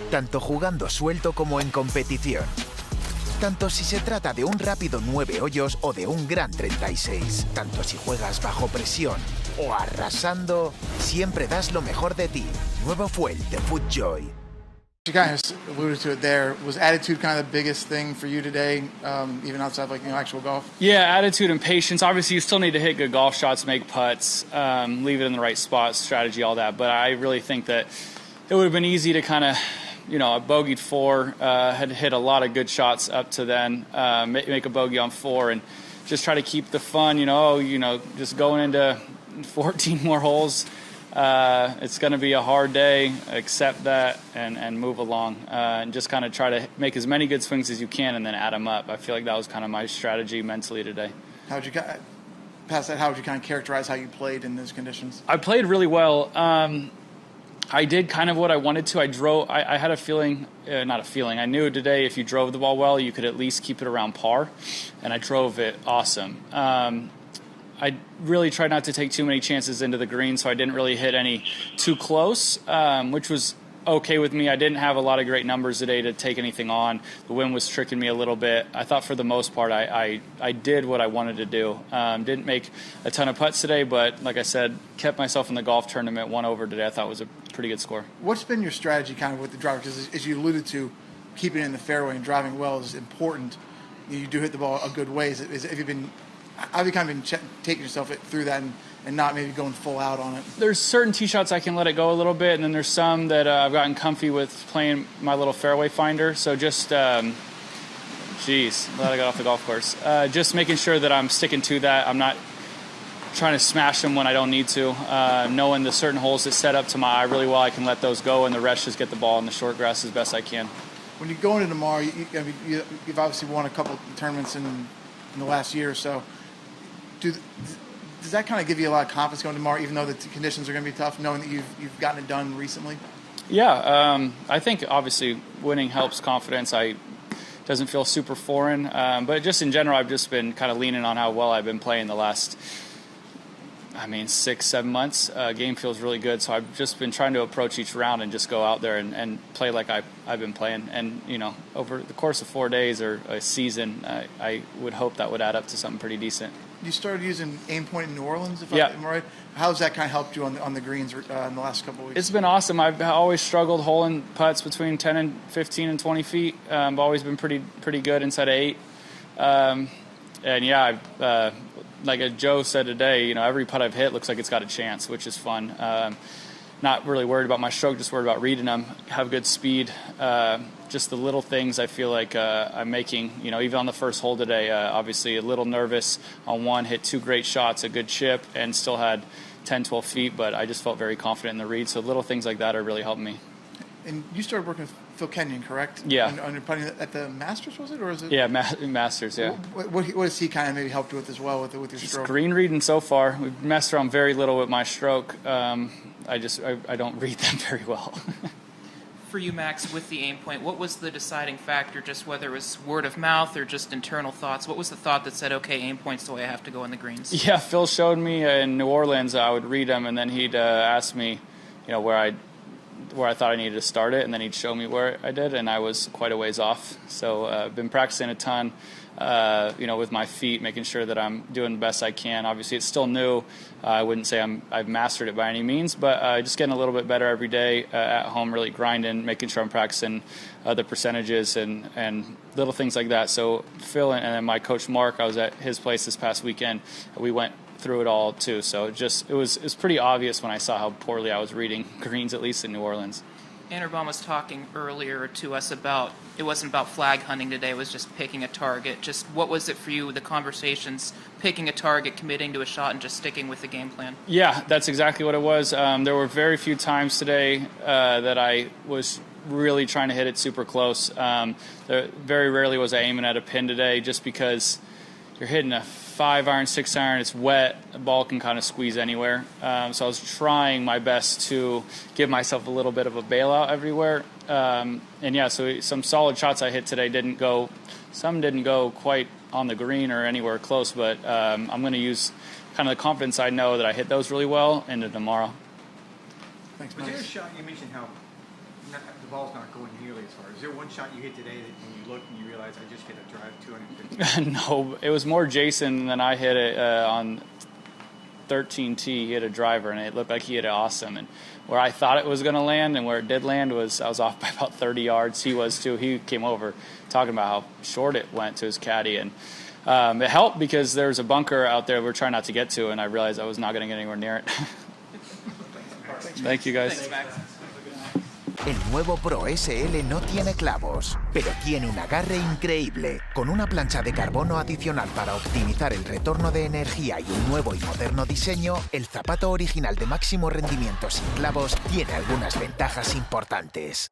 tanto jugando suelto como en competición. Tanto si se trata de un rápido 9 hoyos o de un gran 36. Tanto si juegas bajo presión o arrasando, siempre das lo mejor de ti. Nuevo Fuel de FootJoy. You kind of alluded to it there. Was attitude kind of the biggest thing for you today, even outside of actual golf? Yeah, attitude and patience. Obviously, you still need to hit good golf shots, make putts, leave it in the right spot, strategy, all that. But I really think that it would have been easy to kind of, I bogeyed 4, had hit a lot of good shots up to then, make a bogey on 4, and just try to keep the fun. Just going into 14 more holes. It's going to be a hard day, accept that, and move along, and just kind of try to make as many good swings as you can and then add them up. I feel like that was kind of my strategy mentally today. How would you kind of characterize how you played in those conditions? I played really well. I did kind of what I wanted to. I had a feeling, not a feeling, I knew today if you drove the ball well, you could at least keep it around par, and I drove it awesome. I really tried not to take too many chances into the green, so I didn't really hit any too close, which was okay with me. I didn't have a lot of great numbers today to take anything on. The wind was tricking me a little bit. I thought for the most part I did what I wanted to do. Didn't make a ton of putts today, but like I said, kept myself in the golf tournament, 1 over today. I thought was a pretty good score. What's been your strategy kind of with the driver? Because as you alluded to, keeping it in the fairway and driving well is important. You do hit the ball a good way. Have you kind of been taking yourself through that and not maybe going full out on it? There's certain tee shots I can let it go a little bit, and then there's some that I've gotten comfy with playing my little fairway finder. So just, glad I got off the golf course. Just making sure that I'm sticking to that. I'm not trying to smash them when I don't need to. Knowing the certain holes that set up to my eye really well, I can let those go, and the rest just get the ball in the short grass as best I can. When you go into tomorrow, you've obviously won a couple tournaments in the last year or so. Does that kind of give you a lot of confidence going tomorrow, even though the conditions are going to be tough, knowing that you've gotten it done recently? Yeah, I think obviously winning helps confidence. Doesn't feel super foreign, but just in general, I've just been kind of leaning on how well I've been playing the last 6-7 months. Game feels really good, so I've just been trying to approach each round and just go out there and play like I've been playing. And over the course of 4 days or a season, I would hope that would add up to something pretty decent. You started using aim point in New Orleans, if yeah. I'm right. How's that kind of helped you on the greens in the last couple of weeks? It's been awesome. I've always struggled holing putts between 10 and 15 and 20 feet. I've always been pretty good inside of 8. And yeah, like Joe said today, every putt I've hit looks like it's got a chance, which is fun. Not really worried about my stroke, just worried about reading them, have good speed. Just the little things I feel like I'm making, even on the first hole today, obviously a little nervous on one, hit 2 great shots, a good chip, and still had 10, 12 feet, but I just felt very confident in the read. So little things like that are really helping me. And you started working with Phil Kenyon, correct? Yeah. On your putting at the Masters, was it? Or is it? Yeah, Masters, yeah. What has he kind of maybe helped you with as well with your just stroke? Green reading so far. We've messed around very little with my stroke. I don't read them very well. For you, Max, with the aim point, what was the deciding factor, just whether it was word of mouth or just internal thoughts? What was the thought that said, okay, aim point's the way I have to go in the greens? Yeah, Phil showed me in New Orleans. I would read them, and then he'd ask me, where I thought I needed to start it, and then he'd show me where I did, and I was quite a ways off. So I've been practicing a ton, with my feet, making sure that I'm doing the best I can. Obviously, it's still new. I wouldn't say I've mastered it by any means, but just getting a little bit better every day at home, really grinding, making sure I'm practicing the percentages and little things like that. So Phil and then my coach Mark, I was at his place this past weekend. We went through it all too. So it was pretty obvious when I saw how poorly I was reading greens, at least in New Orleans. Angerbom was talking earlier to us about it wasn't about flag hunting today, it was just picking a target. Just what was it for you, the conversations, picking a target, committing to a shot, and just sticking with the game plan? Yeah, that's exactly what it was. There were very few times today that I was really trying to hit it super close. Very rarely was I aiming at a pin today, just because you're hitting a 5-iron, 6-iron, it's wet, the ball can kind of squeeze anywhere. So I was trying my best to give myself a little bit of a bailout everywhere. And yeah, so some solid shots I hit today some didn't go quite on the green or anywhere close, but I'm going to use kind of the confidence I know that I hit those really well into tomorrow. Thanks, Was there a shot, you mentioned how the ball's not going nearly as far. Is there one shot you hit today that when you look and you realize I just hit a drive 250? No, it was more Jason, and then I hit it on 13T. He hit a driver, and it looked like he hit it awesome. And where I thought it was going to land and where it did land was I was off by about 30 yards. He was too. He came over talking about how short it went to his caddy, and it helped because there was a bunker out there we're trying not to get to, and I realized I was not going to get anywhere near it. Thank you, guys. Thanks, Max. El nuevo Pro SL no tiene clavos, pero tiene un agarre increíble. Con una plancha de carbono adicional para optimizar el retorno de energía y un nuevo y moderno diseño, el zapato original de máximo rendimiento sin clavos tiene algunas ventajas importantes.